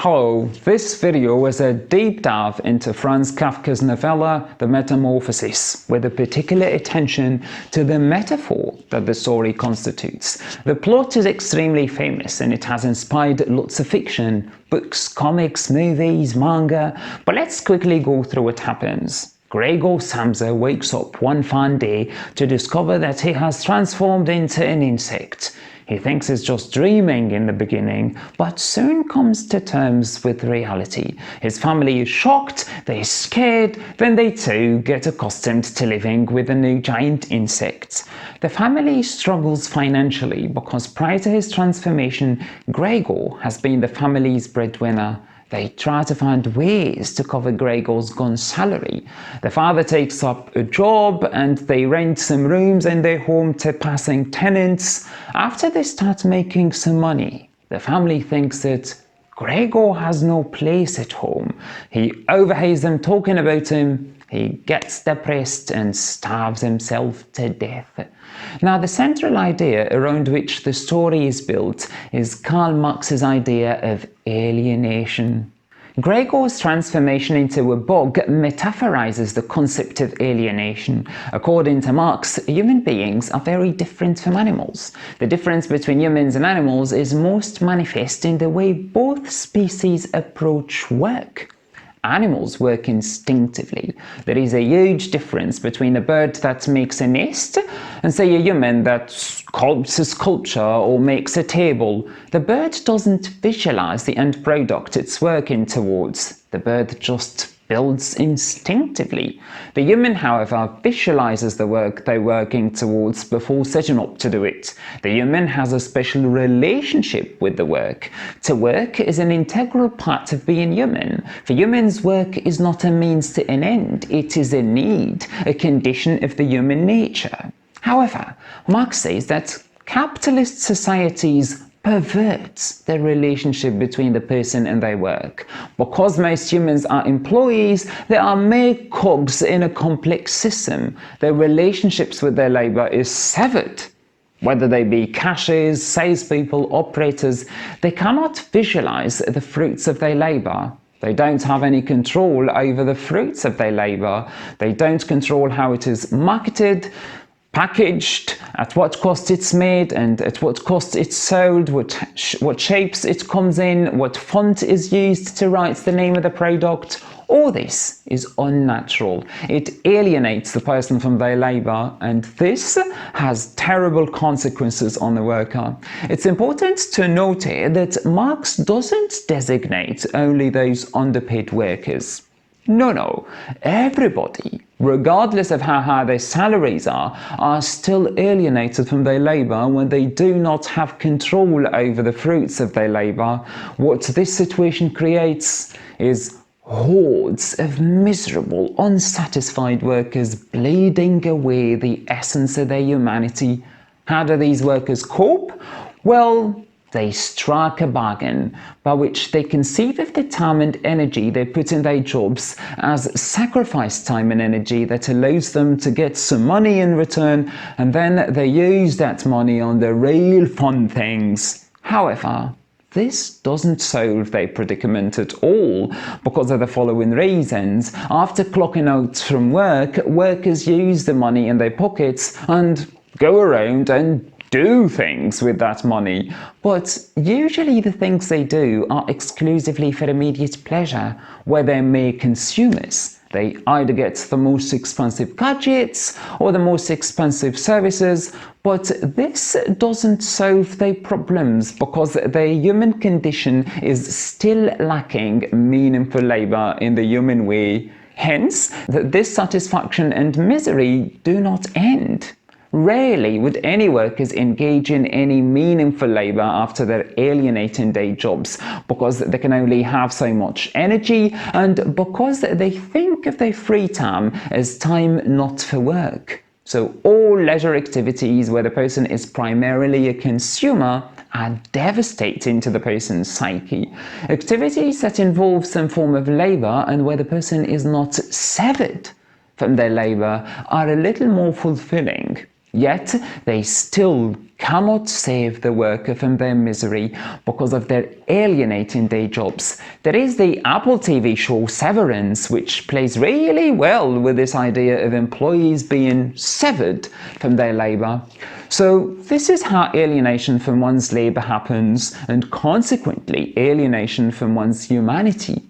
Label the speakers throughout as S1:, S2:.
S1: Hello, this video is a deep dive into Franz Kafka's novella The Metamorphosis, with a particular attention to the metaphor that the story constitutes. The plot is extremely famous and it has inspired lots of fiction, books, comics, movies, manga, but let's quickly go through what happens. Gregor Samsa wakes up one fine day to discover that he has transformed into an insect. He thinks he's just dreaming in the beginning, but soon comes to terms with reality. His family is shocked, they're scared, then they too get accustomed to living with the new giant insect. The family struggles financially because prior to his transformation, Gregor has been the family's breadwinner. They try to find ways to cover Gregor's gone salary. The father takes up a job and they rent some rooms in their home to passing tenants. After they start making some money, the family thinks that Gregor has no place at home. He overhears them talking about him. He gets depressed and starves himself to death. Now, the central idea around which the story is built is Karl Marx's idea of alienation. Gregor's transformation into a bug metaphorizes the concept of alienation. According to Marx, human beings are very different from animals. The difference between humans and animals is most manifest in the way both species approach work. Animals work instinctively. There is a huge difference between a bird that makes a nest and, say, a human that sculpts a sculpture or makes a table. The bird doesn't visualize the end product it's working towards. The bird just builds instinctively. The human, however, visualizes the work they're working towards before setting up to do it. The human has a special relationship with the work. To work is an integral part of being human. For humans, work is not a means to an end. It is a need, a condition of the human nature. However, Marx says that capitalist societies perverts the relationship between the person and their work. Because most humans are employees, they are mere cogs in a complex system. Their relationships with their labor is severed. Whether they be cashiers, salespeople, operators, they cannot visualize the fruits of their labor. They don't have any control over the fruits of their labor. They don't control how it is marketed, packaged, at what cost it's made and at what cost it's sold, what shapes it comes in, what font is used to write the name of the product. All this is unnatural. It alienates the person from their labor, and this has terrible consequences on the worker. It's important to note here that Marx doesn't designate only those underpaid workers. No, everybody, regardless of how high their salaries are still alienated from their labor when they do not have control over the fruits of their labor. What this situation creates is hordes of miserable, unsatisfied workers bleeding away the essence of their humanity. How do these workers cope? Well, they strike a bargain by which they conceive of the time and energy they put in their jobs as sacrifice time and energy that allows them to get some money in return, and then they use that money on the real fun things. However, this doesn't solve their predicament at all because of the following reasons. After clocking out from work, workers use the money in their pockets and go around and do things with that money, but usually the things they do are exclusively for immediate pleasure, where they're mere consumers. They either get the most expensive gadgets or the most expensive services, but this doesn't solve their problems because their human condition is still lacking meaningful labor in the human way. Hence, dissatisfaction and misery do not end. Rarely would any workers engage in any meaningful labor after they're alienating their jobs because they can only have so much energy and because they think of their free time as time not for work. So all leisure activities where the person is primarily a consumer are devastating to the person's psyche. Activities that involve some form of labor and where the person is not severed from their labor are a little more fulfilling. Yet they still cannot save the worker from their misery because of their alienating day jobs. There is the Apple TV show Severance, which plays really well with this idea of employees being severed from their labour. So this is how alienation from one's labour happens, and consequently alienation from one's humanity.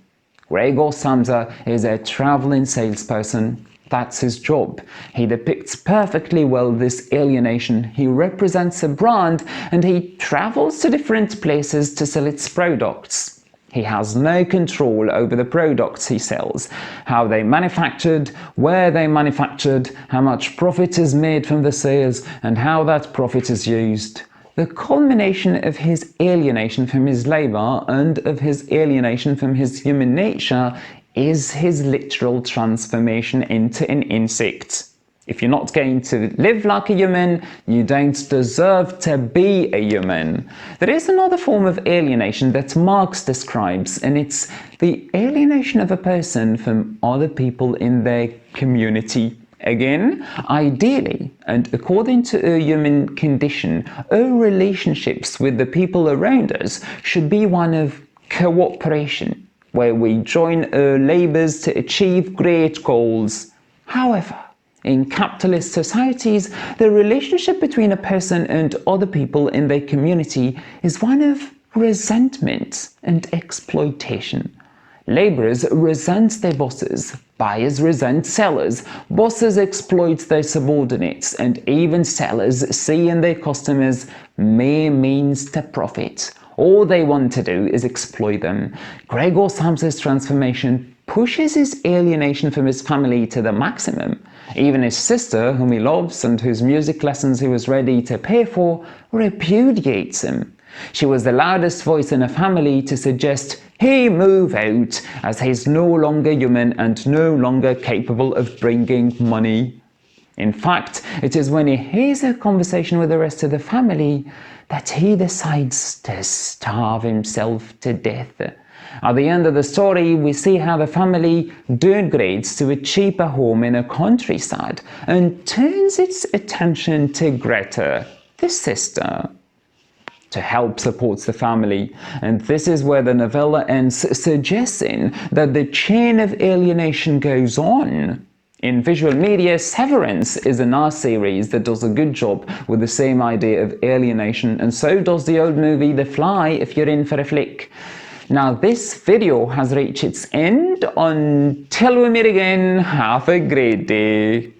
S1: Gregor Samsa is a travelling salesperson. That's his job. He depicts perfectly well this alienation. He represents a brand and he travels to different places to sell its products. He has no control over the products he sells, how they manufactured, where they manufactured, how much profit is made from the sales, and how that profit is used. The culmination of his alienation from his labour and of his alienation from his human nature is his literal transformation into an insect. If you're not going to live like a human, you don't deserve to be a human. There is another form of alienation that Marx describes, and it's the alienation of a person from other people in their community. Again, ideally, and according to a human condition, our relationships with the people around us should be one of cooperation, where we join our labours to achieve great goals. However, in capitalist societies, the relationship between a person and other people in their community is one of resentment and exploitation. Labourers resent their bosses, buyers resent sellers, bosses exploit their subordinates, and even sellers see in their customers mere means to profit. All they want to do is exploit them. Gregor Samsa's transformation pushes his alienation from his family to the maximum. Even his sister, whom he loves and whose music lessons he was ready to pay for, repudiates him. She was the loudest voice in her family to suggest he move out, as he's no longer human and no longer capable of bringing money. In fact, it is when he hears a conversation with the rest of the family that he decides to starve himself to death. At the end of the story, we see how the family downgrades to a cheaper home in a countryside and turns its attention to Greta, the sister, to help support the family. And this is where the novella ends, suggesting that the chain of alienation goes on. In visual media, Severance is an art series that does a good job with the same idea of alienation, and so does the old movie The Fly if you're in for a flick. Now this video has reached its end. Until we meet again, have a great day.